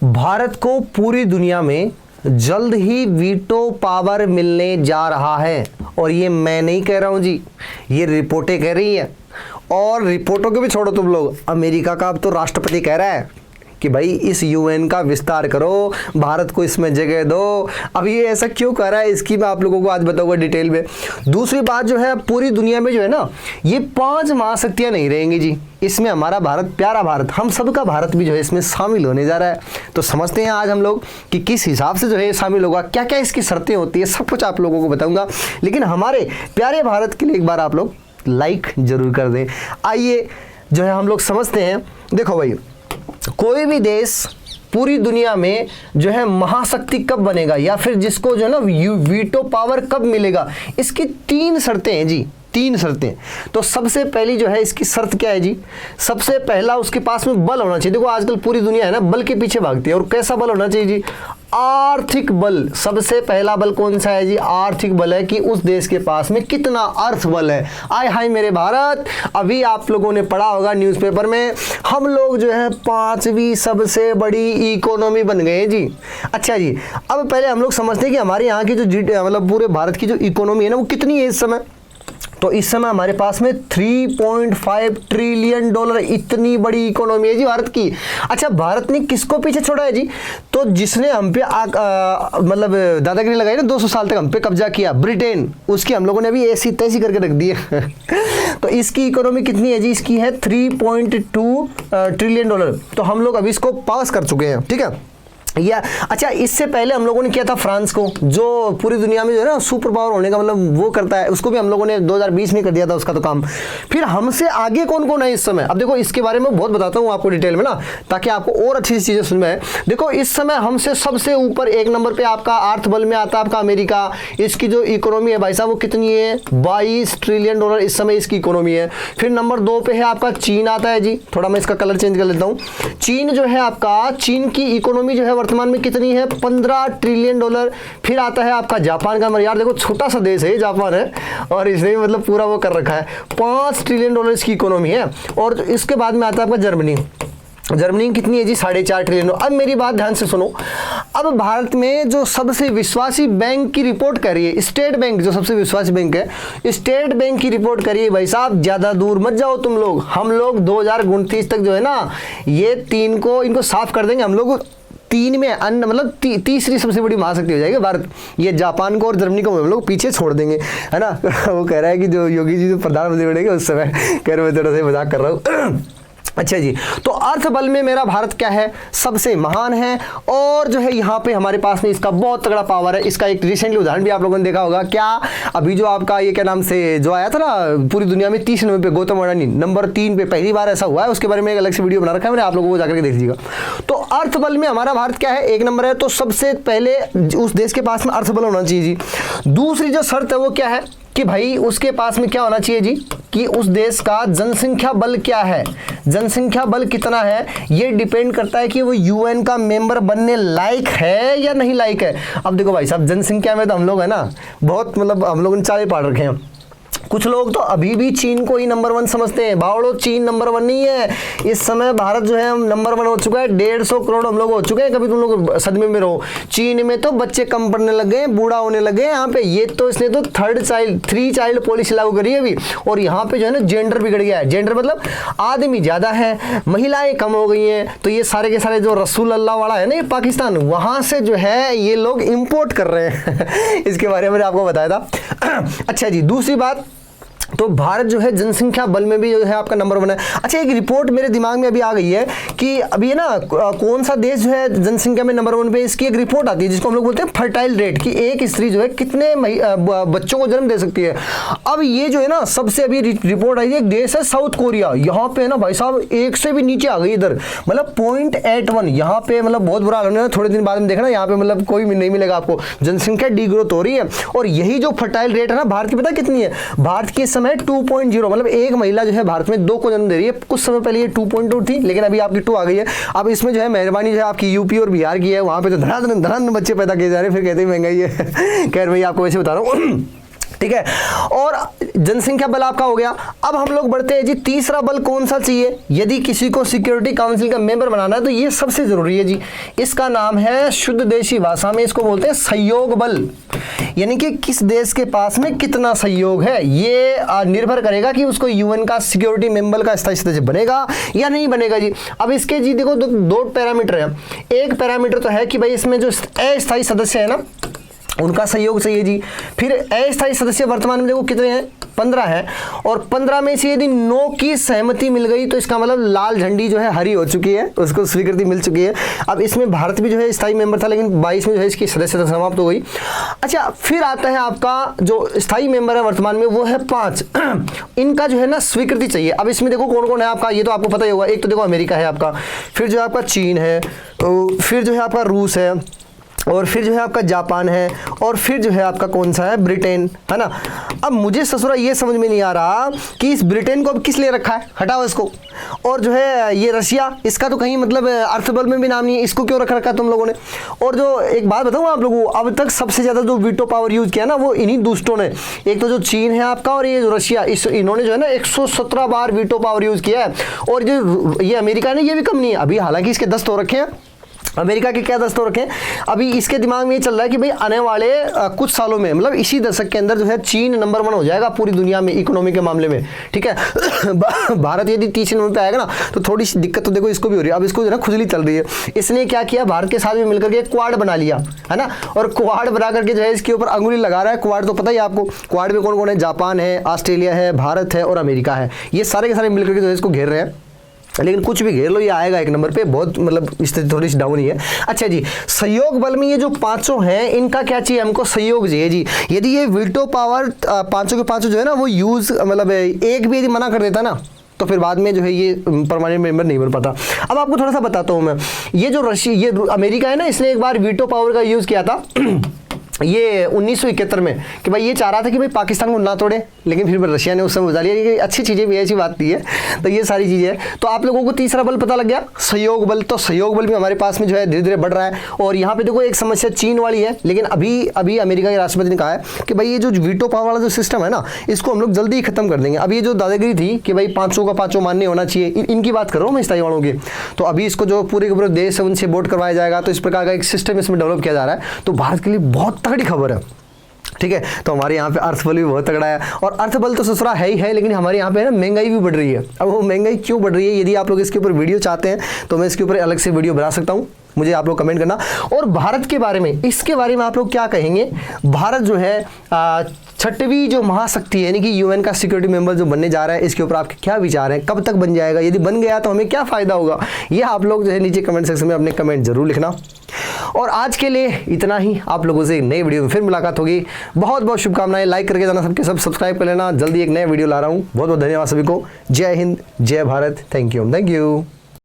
भारत को पूरी दुनिया में जल्द ही वीटो पावर मिलने जा रहा है। और ये मैं नहीं कह रहा हूं जी, ये रिपोर्टें कह रही हैं। और रिपोर्टों को भी छोड़ो तुम लोग, अमेरिका का अब तो राष्ट्रपति कह रहा है कि भाई इस यूएन का विस्तार करो, भारत को इसमें जगह दो। अब ये ऐसा क्यों कर रहा है, इसकी मैं आप लोगों को आज बताऊंगा डिटेल में। दूसरी बात जो है, पूरी दुनिया में जो है ना, ये 5 महाशक्तियां नहीं रहेंगी जी। इसमें हमारा भारत, प्यारा भारत, हम सबका भारत भी जो है इसमें शामिल होने जा रहा है। तो समझते हैं आज हम लोग कि किस हिसाब से जो है शामिल होगा, क्या क्या इसकी शर्तें होती है, सब कुछ आप लोगों को बताऊंगा। लेकिन हमारे प्यारे भारत के लिए एक बार आप लोग लाइक जरूर कर दें। आइए जो है हम लोग समझते हैं। देखो भाई, कोई भी देश पूरी दुनिया में जो है महाशक्ति कब बनेगा, या फिर जिसको जो है ना वीटो पावर कब मिलेगा, इसकी 3 शर्तें हैं जी, 3 शर्तें। तो सबसे पहली जो है इसकी शर्त क्या है जी, सबसे पहला उसके पास में बल होना चाहिए। देखो आजकल पूरी दुनिया है ना बल के पीछे भागती है, और कैसा बल होना चाहिए जी, आर्थिक बल। सबसे पहला बल कौन सा है जी, आर्थिक बल है कि उस देश के पास में कितना अर्थ बल है। आय हाय मेरे भारत, अभी आप लोगों ने पढ़ा होगा न्यूज़पेपर में, हम लोग जो है 5वीं सबसे बड़ी इकोनॉमी बन गए जी। अच्छा जी, अब पहले हम लोग समझते हैं कि हमारे यहाँ की जो मतलब पूरे भारत की जो इकोनॉमी है ना, वो कितनी है इस समय। तो इस समय हमारे पास में $3.5 ट्रिलियन, इतनी बड़ी इकोनॉमी है जी भारत की। अच्छा, भारत ने किसको पीछे छोड़ा है जी, तो जिसने हम पे मतलब दादागिरी लगाई ना 200 साल तक हम पे कब्जा किया, ब्रिटेन, उसकी हम लोगों ने अभी ऐसी तैसी करके रख दी है। तो इसकी इकोनॉमी कितनी है जी, इसकी है $3.2 ट्रिलियन। तो हम लोग अभी इसको पास कर चुके हैं, ठीक है। या अच्छा, इससे पहले हम लोगों ने किया था फ्रांस को, जो पूरी दुनिया में जो है ना सुपर पावर होने का मतलब वो करता है, उसको भी हम लोगों ने 2020 में कर दिया था उसका तो काम। फिर हमसे आगे कौन कौन है इस समय, अब देखो इसके बारे में बहुत बताता हूँ आपको डिटेल में ना, ताकि आपको और अच्छी चीजें समझ में आए। देखो इस समय हमसे सबसे ऊपर 1 नंबर पे आपका अर्थ बल में आता है आपका अमेरिका। इसकी जो इकोनॉमी है भाई साहब वो कितनी है, $22 ट्रिलियन इस समय इसकी इकोनॉमी है। फिर नंबर 2 पे है आपका चीन आता है जी, थोड़ा मैं इसका कलर चेंज कर लेता हूँ। चीन जो है आपका, चीन की इकोनॉमी जो है वर्तमान में कितनी है, $15 ट्रिलियन। फिर आता है आपका जापान का नंबर, यार देखो छोटा सा देश है जापान है, और इसने मतलब पूरा वो कर रखा है, $5 ट्रिलियन इसकी इकोनॉमी है। और इसके बाद में आता है आपका जर्मनी। जर्मनी कितनी है जी, $4.5 ट्रिलियन। अब मेरी बात ध्यान से सुनो, अब भारत में जो सबसे विश्वासी बैंक की रिपोर्ट कर रही है, स्टेट बैंक जो सबसे विश्वासी बैंक है, स्टेट बैंक की रिपोर्ट करिए भाई साहब, ज्यादा दूर मत जाओ तुम लोग। हम लोग 2029 तक जो है ना ये 3 को इनको साफ कर देंगे हम लोग। 3 में अन्य मतलब तीसरी सबसे बड़ी महाशक्ति हो जाएगी भारत। ये जापान को और जर्मनी को हम लोग पीछे छोड़ देंगे, है ना। वो कह रहा है कि जो योगी जी जो प्रधानमंत्री बनेंगे उस समय, कह रहे मैं थोड़ा सा मजाक कर रहा हूँ। अच्छा जी, तो अर्थ बल में मेरा भारत क्या है, सबसे महान है। और जो है यहाँ पे हमारे पास में इसका बहुत तगड़ा पावर है। इसका एक रिसेंटली उदाहरण भी आप लोगों ने देखा होगा, क्या अभी जो आपका ये क्या नाम से जो आया था ना पूरी दुनिया में 30 नंबर पे गौतम अडानी, नंबर 3 पे पहली बार ऐसा हुआ है। उसके बारे में एक अलग से वीडियो बना रखा है मैंने, आप लोगों को जाकर के देख लीजिएगा। तो अर्थ बल में हमारा भारत क्या है, 1 नंबर है। तो सबसे पहले उस देश के पास में अर्थ बल होना चाहिए जी। दूसरी जो शर्त है वो क्या है कि भाई उसके पास में क्या होना चाहिए जी, कि उस देश का जनसंख्या बल क्या है, जनसंख्या बल कितना है, ये डिपेंड करता है कि वो यूएन का मेंबर बनने लायक है या नहीं लायक है। अब देखो भाई साहब, जनसंख्या में तो हम लोग है ना बहुत मतलब हम लोगों ने 4 पाड़ रखे हैं। कुछ लोग तो अभी भी चीन को ही नंबर 1 समझते हैं। बावड़ो, चीन नंबर 1 नहीं है इस समय, भारत जो है नंबर 1 हो चुका है। 150 करोड़ हम लोग हो चुके हैं, कभी तुम लोग सदमे में रहो। चीन में तो बच्चे कम पढ़ने लग गए, बूढ़ा होने लगे यहाँ पे। ये तो इसने तो 3 चाइल्ड पॉलिसी लागू करी है अभी। और यहाँ पे जो है ना जेंडर बिगड़ गया है। जेंडर मतलब आदमी ज्यादा है, महिलाएं कम हो गई हैं। तो ये सारे के सारे जो रसूल अल्लाह वाला है ना ये पाकिस्तान, वहां से जो है ये लोग इंपोर्ट कर रहे हैं। इसके बारे में आपको बताया था। अच्छा जी, दूसरी बात, तो भारत जो है जनसंख्या बल में भी जो है आपका नंबर 1 है। अच्छा, एक रिपोर्ट मेरे दिमाग में अभी आ गई है कि अभी है ना कौन सा देश जो है जनसंख्या में नंबर 1 पे, इसकी एक रिपोर्ट आती है जिसको हम लोग बोलते हैं फर्टाइल रेट, कि एक स्त्री जो है कितने बच्चों को जन्म दे सकती है। अब ये जो है ना सबसे अभी रिपोर्ट आई है, एक देश है साउथ कोरिया, यहाँ पे ना भाई साहब 1 से भी नीचे आ गई इधर, मतलब 0.81। यहाँ पे मतलब बहुत बुरा हाल है। थोड़े दिन बाद में देखना यहाँ पे मतलब कोई नहीं मिलेगा आपको, जनसंख्या डीग्रोथ हो रही है। और यही जो फर्टाइल रेट है ना भारत की, पता कितनी है, भारत की समय 2.0, मतलब एक महिला जो है भारत में 2 को जन्म दे रही है। कुछ समय पहले ये 2.2 थी, लेकिन अभी आपकी 2 आ गई है। अब इसमें जो है मेहरबानी जो है आपकी यूपी और बिहार की है, वहां पे तो धड़ाधड़ बच्चे पैदा किए जा रहे हैं। फिर कहते हैं महंगाई है। खैर मैं आपको वैसे बता रहा हूँ। ठीक है। और जनसंख्या बल आपका हो गया। अब हम लोग बढ़ते हैं जी, तीसरा बल कौन सा चाहिए यदि किसी को सिक्योरिटी काउंसिल का मेंबर बनाना है, तो ये सबसे जरूरी है जी। इसका नाम है, शुद्ध देशी भाषा में इसको बोलते हैं सहयोग बल, यानी कि किस देश के पास में कितना सहयोग है, ये निर्भर करेगा कि उसको यूएन का सिक्योरिटी मेंबर का स्थायी सदस्य बनेगा या नहीं बनेगा जी। अब इसके जी देखो दो पैरामीटर है। एक पैरामीटर तो है कि भाई इसमें जो अस्थायी सदस्य है ना, उनका सहयोग चाहिए जी। फिर अस्थायी सदस्य वर्तमान में देखो कितने हैं, 15 है, और 15 में से यदि 9 की सहमति मिल गई तो इसका मतलब लाल झंडी जो है हरी हो चुकी है, उसको स्वीकृति मिल चुकी है। अब इसमें भारत भी जो है स्थायी मेंबर था, लेकिन 22 में जो है इसकी सदस्यता समाप्त हो गई। अच्छा, फिर आता है आपका जो स्थायी मेंबर है वर्तमान में, वो है 5। इनका जो है ना स्वीकृति चाहिए। अब इसमें देखो कौन कौन है आपका, ये तो आपको पता ही होगा। एक तो देखो अमेरिका है आपका, फिर जो है आपका चीन है, फिर जो है आपका रूस है, और फिर जो है आपका जापान है, और फिर जो है आपका कौन सा है, ब्रिटेन, है ना। अब मुझे ससुरा ये समझ में नहीं आ रहा कि इस ब्रिटेन को अब किस लिए रखा है, हटाओ इसको। और जो है ये रशिया, इसका तो कहीं मतलब अर्थबल में भी नाम नहीं है, इसको क्यों रखा है तुम लोगों ने। और जो एक बात बताऊँ आप लोगों को, अब तक सबसे ज़्यादा जो वीटो पावर यूज़ किया ना, वो इन्हीं दुष्टों ने। एक तो जो चीन है आपका, और ये जो रशिया, इन्होंने जो है ना 117 बार वीटो पावर यूज़ किया है। और जो ये अमेरिका ने, ये भी कम नहीं है अभी, हालांकि इसके 10 तो रखे हैं। अमेरिका के क्या 10 तो रखें, अभी इसके दिमाग में ये चल रहा है कि भाई आने वाले कुछ सालों में, मतलब इसी दशक के अंदर जो है चीन नंबर 1 हो जाएगा पूरी दुनिया में इकोनॉमी के मामले में, ठीक है। भारत यदि तीसरे नंबर पे आएगा ना, तो थोड़ी सी दिक्कत तो देखो इसको भी हो रही है। अब इसको जो है ना खुजली चल रही है, इसने क्या किया, भारत के साथ में मिलकर के क्वाड बना लिया, है ना। और क्वाड बना करके जो है इसके ऊपर अंगुली लगा रहा है। क्वाड तो पता ही आपको, क्वाड में कौन कौन है, जापान है, ऑस्ट्रेलिया है, भारत है और अमेरिका है। ये सारे के सारे मिलकर के जो है इसको घेर रहे हैं। लेकिन कुछ भी घेर लो, ये आएगा एक नंबर पे। बहुत मतलब स्थिति थोड़ी सी डाउन ही है। अच्छा जी, सहयोग बल में ये जो 5 हैं, इनका क्या चाहिए हमको, सहयोग चाहिए जी। यदि ये वीटो पावर 5 के 5 जो है ना, वो यूज मतलब एक भी यदि मना कर देता ना, तो फिर बाद में जो है ये परमानेंट मेंबर नहीं बन पाता। अब आपको थोड़ा सा बताता हूँ मैं, ये जो रशिया, ये अमेरिका है ना, इसने एक बार वीटो पावर का यूज किया था ये 1971 में, कि भाई ये चाह रहा था कि भाई पाकिस्तान को ना तोड़े, लेकिन फिर रशिया ने उस समय बुझा लिया कि अच्छी चीज़ें भी, ऐसी बात नहीं है। तो ये सारी चीज़ें हैं। तो आप लोगों को तीसरा बल पता लग गया, सहयोग बल। तो सहयोग बल भी हमारे पास में जो है धीरे धीरे बढ़ रहा है। और यहाँ पे देखो एक समस्या चीन वाली है, लेकिन अभी अमेरिका के राष्ट्रपति ने कहा है कि भाई ये जो वीटो पावर वाला जो सिस्टम है ना, इसको हम लोग जल्दी ही खत्म कर देंगे। अब ये जो दादागिरी थी कि भाई 500 का 500 मान्य होना चाहिए, इनकी बात कर रहा हूँ मैं, स्थायी वालों की। तो अभी इसको जो पूरे के पूरे देश है उनसे वोट करवाया जाएगा। तो इस प्रकार का एक सिस्टम इसमें डेवलप किया जा रहा है। तो भारत के लिए बहुत तगड़ी खबर है, ठीक है। तो हमारे यहाँ पे अर्थबल भी बहुत तगड़ा है। और अर्थबल तो ससुरा है ही है, लेकिन हमारे यहाँ पे ना महंगाई भी बढ़ रही है। अब वो महंगाई क्यों बढ़ रही है, यदि आप लोग इसके ऊपर वीडियो चाहते हैं तो मैं इसके ऊपर अलग से वीडियो बना सकता हूँ, मुझे आप लोग कमेंट करना। और भारत के बारे में, इसके बारे में आप लोग क्या कहेंगे। भारत जो है 6वीं जो महाशक्ति है, यानी कि यूएन का सिक्योरिटी मेंबर जो बनने जा रहा है, इसके ऊपर आपके क्या विचार हैं, कब तक बन जाएगा, यदि बन गया तो हमें क्या फ़ायदा होगा, ये आप लोग जो है नीचे कमेंट सेक्शन में अपने कमेंट जरूर लिखना। और आज के लिए इतना ही। आप लोगों से एक नई वीडियो में फिर मुलाकात होगी। बहुत बहुत शुभकामनाएं, लाइक करके जाना सबके सब, सब्सक्राइब कर लेना। जल्दी एक नया वीडियो ला रहा हूँ। बहुत बहुत धन्यवाद सभी को। जय हिंद, जय भारत। Thank you.